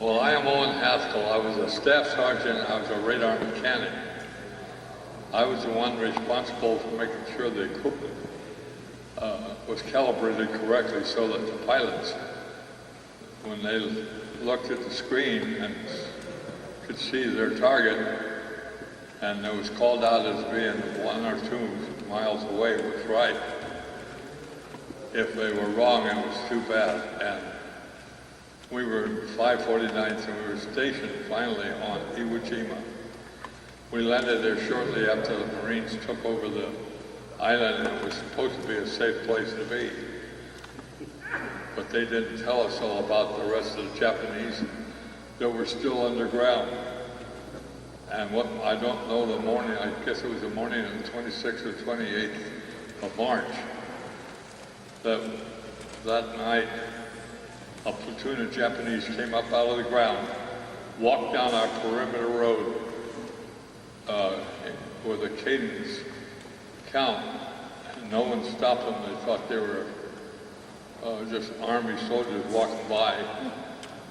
Well, I am Owen Haskell. I was a staff sergeant. I was a radar mechanic. I was the one responsible for making sure the equipment was calibrated correctly so that the pilots, when they looked at the screen and could see their target, and it was called out as being 1 or 2 miles away, was right. If they were wrong, it was too bad. And we were 549th and we were stationed finally on Iwo Jima. We landed there shortly after the Marines took over the island, and it was supposed to be a safe place to be. But they didn't tell us all about the rest of the Japanese that were still underground. And what I don't know the morning, I guess it was the morning of the 26th or 28th of March, that night a platoon of Japanese came up out of the ground, walked down our perimeter road with a cadence count, and no one stopped them. They thought they were just army soldiers walking by,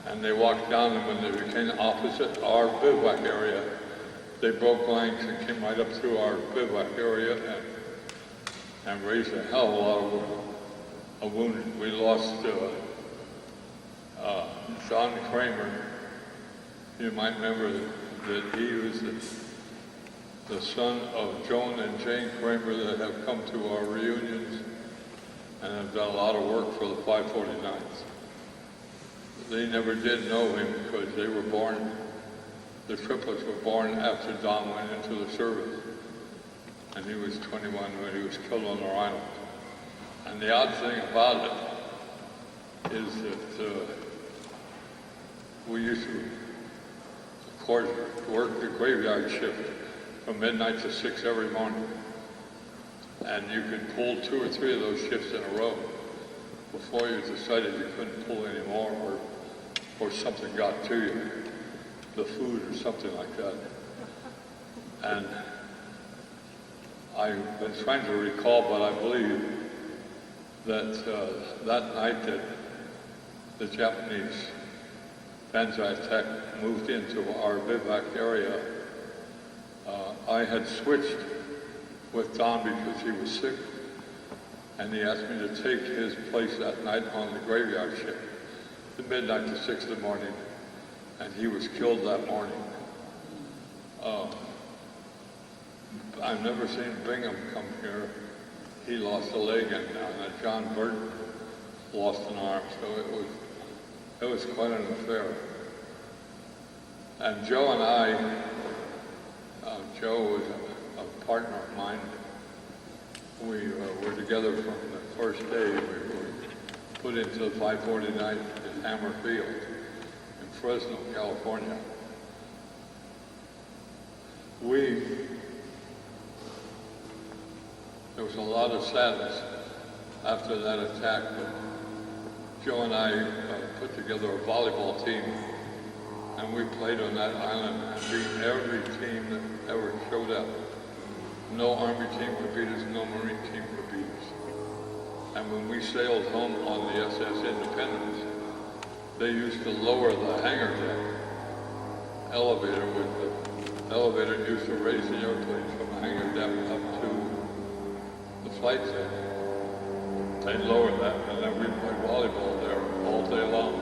and they walked down, and when they became opposite our bivouac area, they broke ranks and came right up through our bivouac area and raised a hell of a lot of wounded. We lost John Kramer. You might remember that he was the son of Joan and Jane Kramer that have come to our reunions and have done a lot of work for the 549th. They never did know him because they were born, the triplets were born after Don went into the service. And he was 21 when he was killed on our island. And the odd thing about it is that we used to, of course, work the graveyard shift from midnight to 6 every morning. And you could pull 2 or 3 of those shifts in a row before you decided you couldn't pull anymore, or something got to you, the food or something like that. And I've been trying to recall, but I believe that that night that the Japanese Banzai attack moved into our bivouac area, I had switched with Don because he was sick, and he asked me to take his place that night on the graveyard shift, from midnight to 6 in the morning, and he was killed that morning. I've never seen Bingham come here. He lost a leg, and John Burton lost an arm, so it was quite an affair. And Joe and I, Joe was a partner of mine. We were together from the first day. We were put into the 549th at Hammer Field in Fresno, California. There was a lot of sadness after that attack, but Joe and I put together a volleyball team, and we played on that island and beat every team that ever showed up. No Army team could beat us, no Marine team could beat us. And when we sailed home on the SS Independence, they used to lower the hangar deck elevator with the elevator used to raise the airplanes from the hangar deck up to the flight deck. They'd lower that, and then we played volleyball there all day long.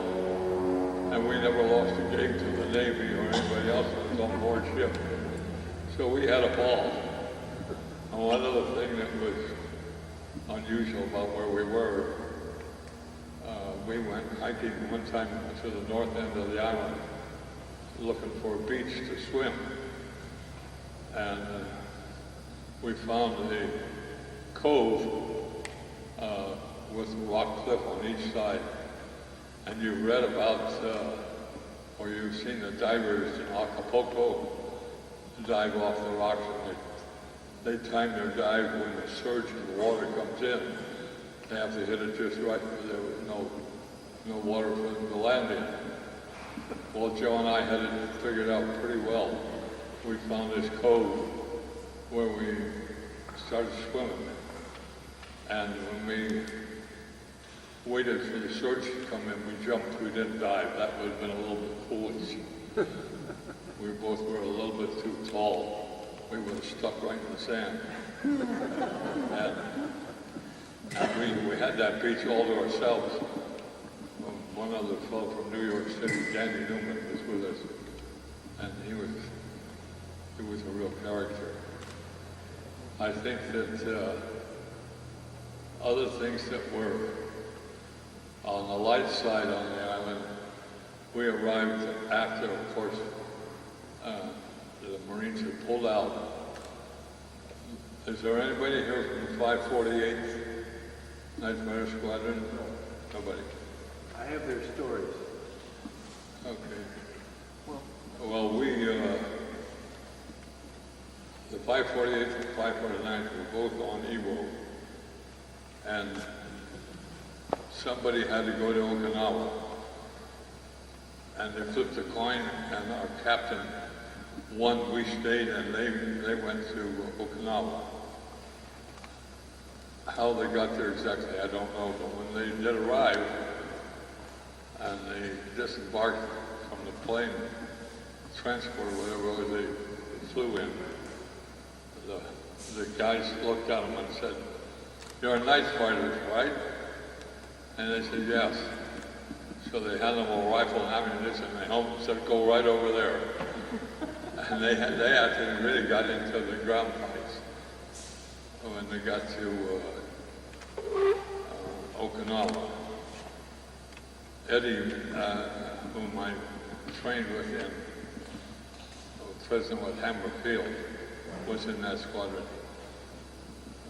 And we never lost a game to the Navy or anybody else that was on board ship. So we had a ball. And one other thing that was unusual about where we were, we went hiking one time to the north end of the island looking for a beach to swim. And we found a cove with a rock cliff on each side. And you've read about, or you've seen the divers in Acapulco dive off the rocks, and they time their dive when the surge of the water comes in. They have to hit it just right because there was no water for them to land in. Well, Joe and I had it figured out pretty well. We found this cove where we started swimming. And when we waited for the search to come in. We jumped, we didn't dive. That would have been a little bit foolish. We both were a little bit too tall. We would have stuck right in the sand. And we had that beach all to ourselves. One other fellow from New York City, Danny Newman, was with us. And he was a real character. I think that other things that were on the light side on the island, we arrived after, of course, the Marines had pulled out. Is there anybody here from the 548th Night Fighter Squadron? Nobody. I have their stories. Okay. Well, we, the 548th and 549th were both on Iwo, and somebody had to go to Okinawa, and they flipped a coin, and our captain won. We stayed, and they went to Okinawa. How they got there exactly, I don't know, but when they did arrive, and they disembarked from the plane, transport or whatever they flew in, the guys looked at them and said, "You're night fighters, right?" And they said, "Yes." So they handed them a rifle and ammunition and they helmet and said, "Go right over there." And they actually really got into the ground fights when they got to Okinawa. Eddie, whom I trained with in President with Hammer Field, was in that squadron.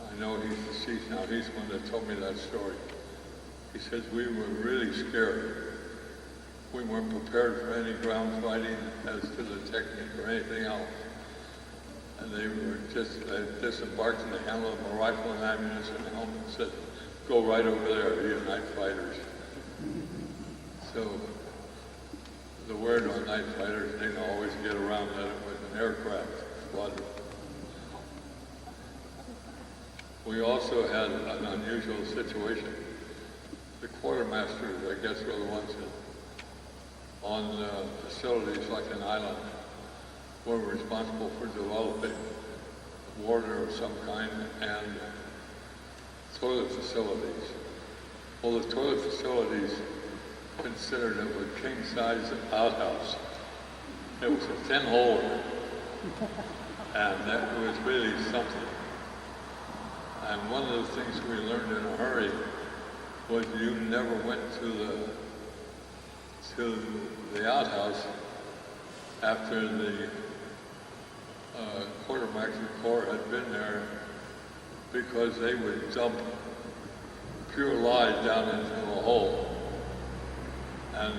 I know he's deceased now. He's the one that told me that story. He says we were really scared. We weren't prepared for any ground fighting as to the technique or anything else. And they disembarked and they handed them a rifle and ammunition and helmet and said, "Go right over there, you night fighters." So the word on night fighters didn't always get around that it was an aircraft squadron. We also had an unusual situation. The quartermasters, I guess, were the ones that, on facilities like an island, were responsible for developing water of some kind and toilet facilities. Well, the toilet facilities considered it a king-size outhouse. It was a 10-hole, and that was really something. And one of the things we learned in a hurry was you never went to the outhouse after the quartermaster corps had been there, because they would dump pure lye down into a hole. And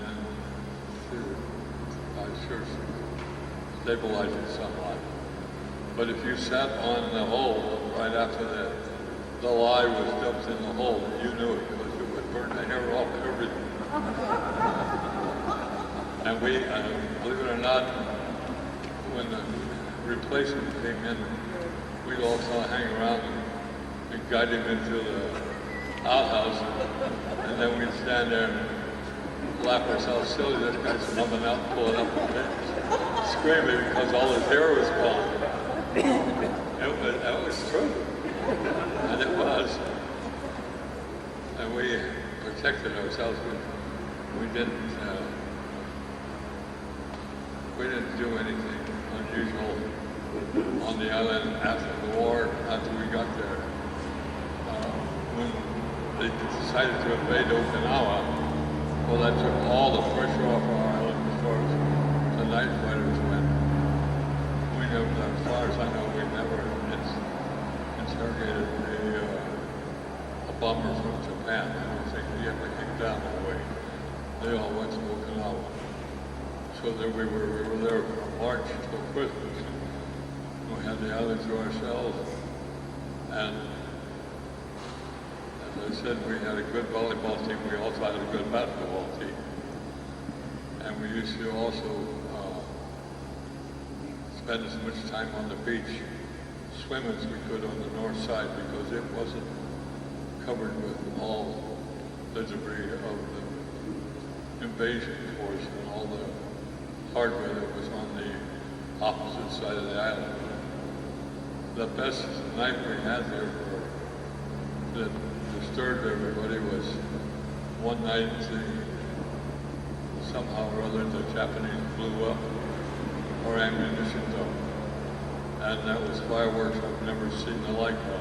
I sure stabilize it somewhat. But if you sat on the hole right after the lye was dumped in the hole, you knew it, because it would burn the hair off everything. And we, believe it or not, when the replacement came in, we'd all kind of hang around and guide him into the outhouse, and then we'd stand there and laugh ourselves silly. This guy's snubbing out, pulling up the pins, screaming because all his hair was gone. That was true, and it was. And we protected ourselves. We didn't do anything unusual on the island after the war, after we got there. When they decided to invade Okinawa, well, that took all the pressure off our island as far as the night fighters went. We never, as far as I know, we never interrogated a bomber from Japan. I don't think he ever came down that way. They all went to Okinawa. So there we were there from March till Christmas. We had the island to ourselves. And as I said, we had a good volleyball team. We also had a good basketball team. And we used to also spend as much time on the beach, swim as we could on the north side, because it wasn't covered with all the debris of the invasion force and all the hardware that was on the opposite side of the island. The best night we had there that disturbed everybody was one night somehow or other the Japanese blew up our ammunition dump. And that was fireworks I've never seen the like of.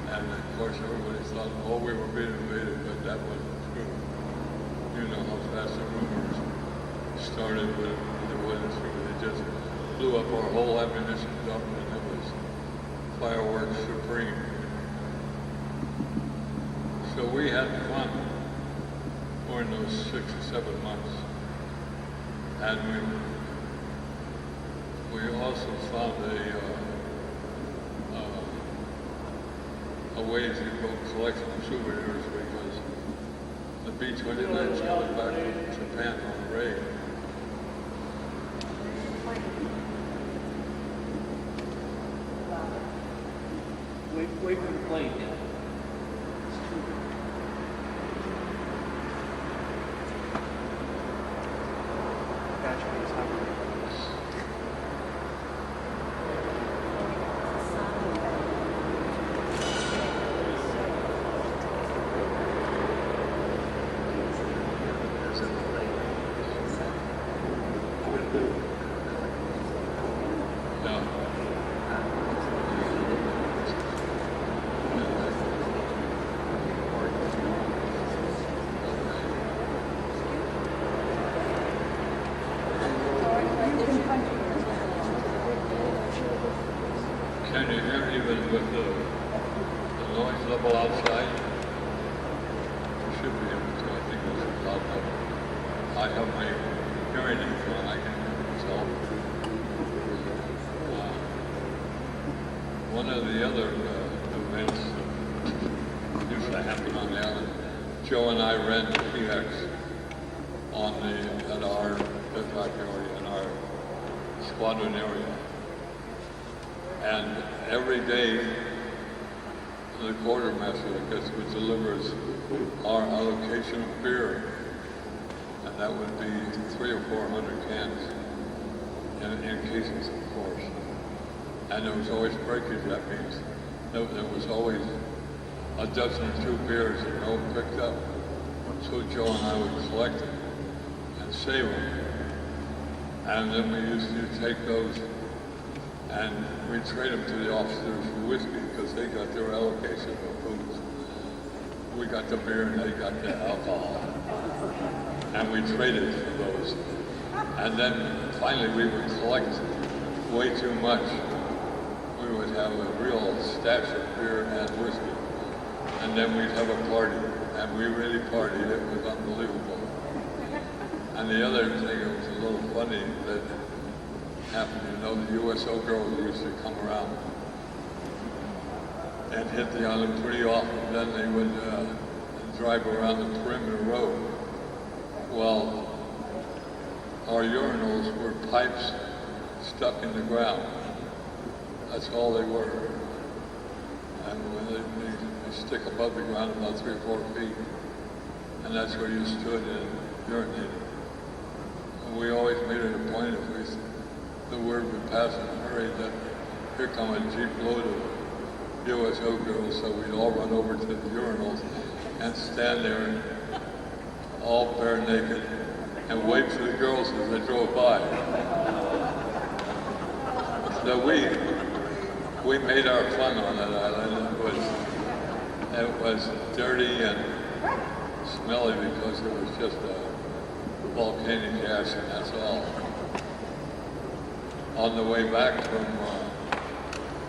And of course everybody thought, oh, we were being invaded, but that wasn't true. You know how fast the rumors started, but it wasn't true. They just blew up our whole ammunition dump, and it was fireworks supreme. So we had fun during those 6 or 7 months. And we also found a way to go collect some souvenirs because the B-29's coming back from Japan on a raid. Wait for the plane now. Can you hear even with the noise level outside? You should be able to. I think it's a loud level. I have my hearing aids on. I can hear myself. One of the other events that used to happen on the island, Joe and I ran PX at our bivouac area, in our squadron area. And every day, the quartermaster, I guess, would deliver us our allocation of beer. And that would be 300 or 400 cans in cases, of course. And there was always breakage. That means there was always a dozen or two beers that no one picked up. So Joe and I would collect them and save them. And then we used to take those and we trade them to the officers for whiskey because they got their allocation of booze. We got the beer and they got the alcohol. And we traded for those. And then finally we would collect way too much. We would have a real stash of beer and whiskey. And then we'd have a party. And we really partied. It was unbelievable. And the other thing that was a little funny that happened, the USO girls used to come around and hit the island pretty often. Then they would drive around the perimeter road. Well, our urinals were pipes stuck in the ground. That's all they were. And when they stick above the ground about 3 or 4 feet, and that's where you stood and urinated. And we always made it a point if the word would pass in a hurry that here come a jeep load of USO girls, so we'd all run over to the urinals and stand there all bare naked and wait for the girls as they drove by. So we made our fun on that island. It was dirty and smelly because it was just volcanic ash, and that's all. On the way back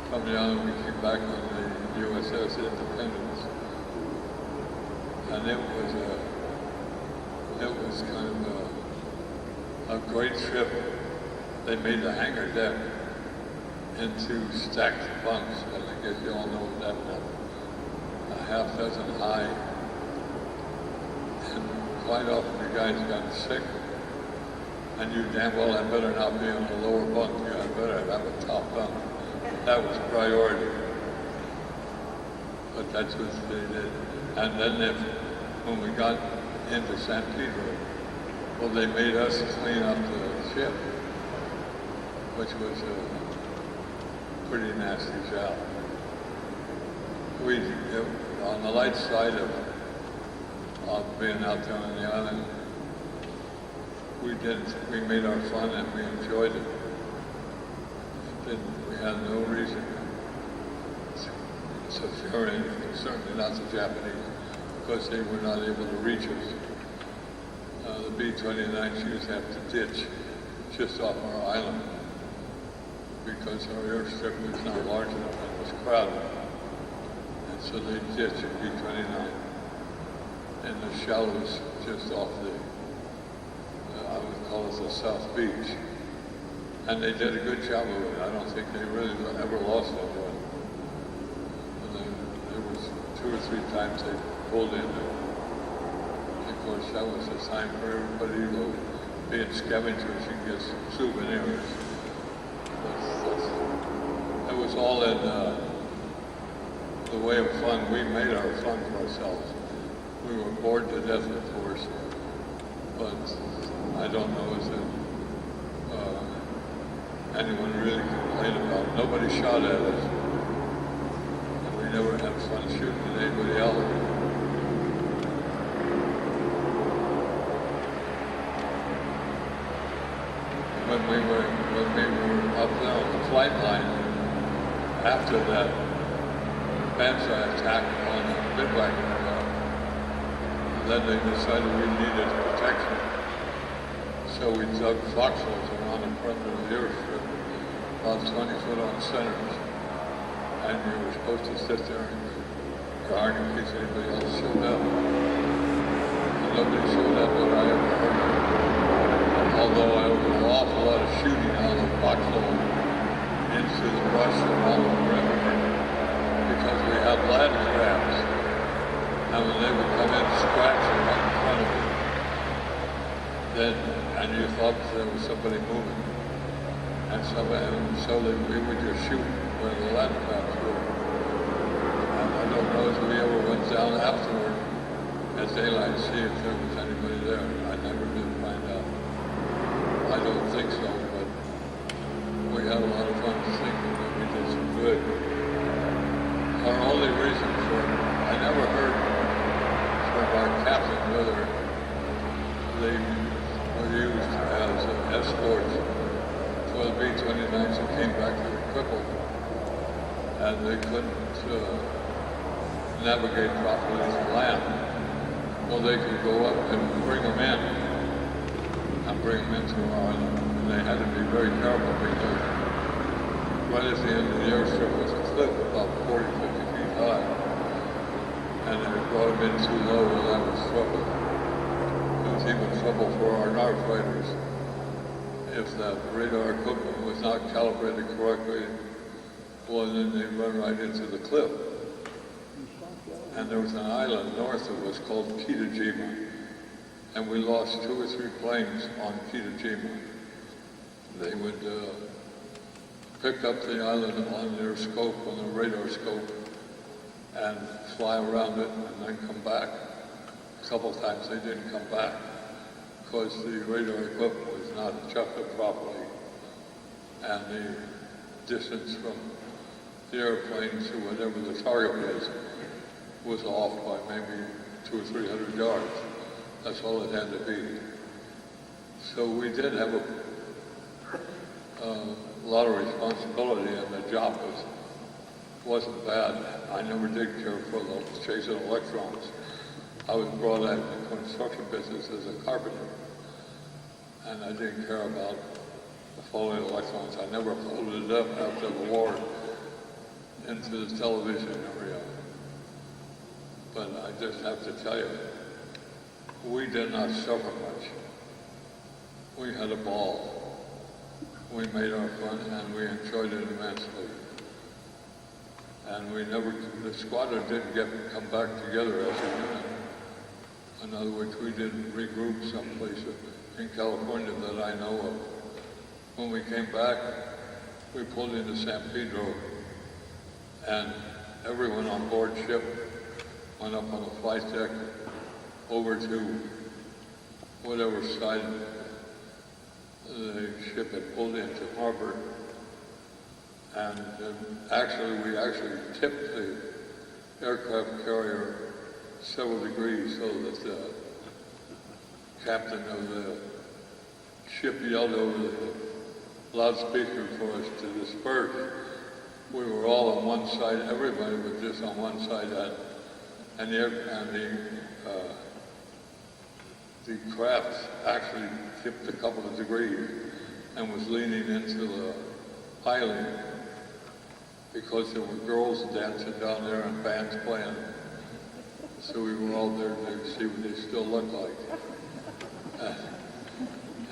from the island, we came back on the USS Independence, and it was kind of a great trip. They made the hangar deck into stacked bunks, and I guess you all know what that meant. A half dozen high, and quite often the guys got sick. And you damn well had better not be on the lower bunk. You had better have a top bunk. That was priority. But that's what they did. And then if when we got into San Pedro, well, they made us clean up the ship, which was a pretty nasty job. On the light side of being out there on the island, we made our fun and we enjoyed it. We had no reason to fear anything, certainly not the Japanese, because they were not able to reach us. The B-29s used to have to ditch just off our island because our airstrip was not large enough and it was crowded. And so they ditched a B-29 in the shallows just off I would call it the South Beach. And they did a good job of it. I don't think they really ever lost anyone. There was 2 or 3 times they pulled in there. Of course, that was a time for everybody to be in scavengers and get souvenirs. It was all in the way of fun. We made our fun for ourselves. We were bored to death, of course, but I don't know if anyone really complained about it. Nobody shot at us, and we never had fun shooting at anybody else. When we were up there on the flight line after that Banzai attack on the Midway, then they decided we needed protection. So we dug foxholes around the perimeter of the airstrip, about 20 foot on centers, and we were supposed to sit there and guard in case anybody else showed up. And nobody showed up that I ever heard of. Although there was an awful lot of shooting out of the foxhole into the brush around the perimeter, because we had land crabs, and when they would come in and scratch right in front of you, and you thought there was somebody moving, and so that we would just shoot where the land crabs were. And I don't know if we ever went down afterward at daylight to see if there was anybody there. I never did find out. I don't think so, but we had a lot of fun thinking that we did some good. Our only reason I never heard from our captain whether they were used as escorts for the B-29s who came back to the crippled, and they couldn't navigate properly to land. Well, they could go up and bring them in. And bring them into our island. And they had to be very careful because right at the end of the airstrip was a cliff about 40, 50 feet high. And they brought them in too low, and that was trouble. It was even trouble for our NAR fighters. If that radar equipment was not calibrated correctly, well, then they'd run right into the cliff. And there was an island north of us called Iwo Jima. And we lost 2 or 3 planes on Iwo Jima. They would pick up the island on their scope, on the radar scope, and fly around it and then come back. A couple times they didn't come back because the radar equipment was not chucked up properly, and the distance from the airplane to whatever the target was off by maybe 200 or 300 yards. That's all it had to be. So we did have a lot of responsibility, and the job wasn't bad. I never did care for chasing electrons. I was brought out in the construction business as a carpenter, and I didn't care about following electrons. I never folded it up after the war into the television area. But I just have to tell you, we did not suffer much. We had a ball. We made our fun, and we enjoyed it immensely. And the squadron didn't come back together as a unit. In other words, we didn't regroup someplace in California that I know of. When we came back, we pulled into San Pedro, and everyone on board ship went up on the flight deck over to whatever side the ship had pulled into harbor. And we actually tipped the aircraft carrier several degrees so that the captain of the ship yelled over the loudspeaker for us to disperse. We were all on one side, everybody was just on one side, and the craft actually tipped a couple of degrees and was leaning into the island because there were girls dancing down there and bands playing. So we were all there to see what they still looked like.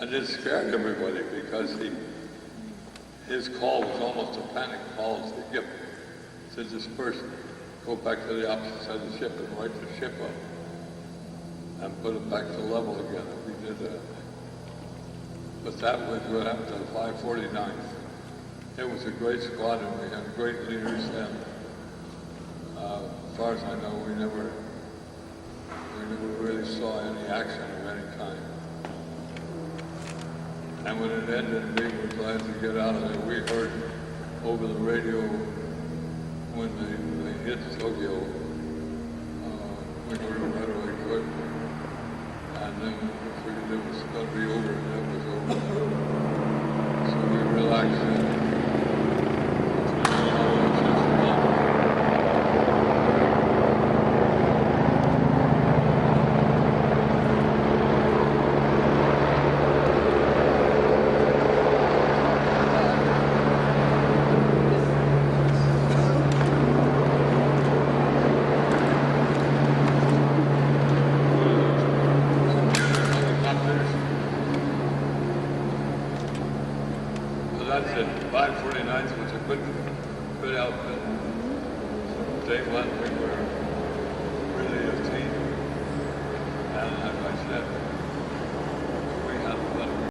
And it scared everybody because his call was almost a panic call to disperse, go back to the opposite side of the ship and right the ship up and put it back to level again. We did that. But that was what happened to the 549th. It was a great squadron. We had great leaders, and as far as I know, we never really saw any action of any kind. And when it ended, we were glad to get out of there. We heard over the radio when they hit Tokyo, we heard it right away quick. And then we figured it was going to be over, and it was over. So we relaxed. That's it. 549th was a good outfit. Day one, we were really a team. And as I said,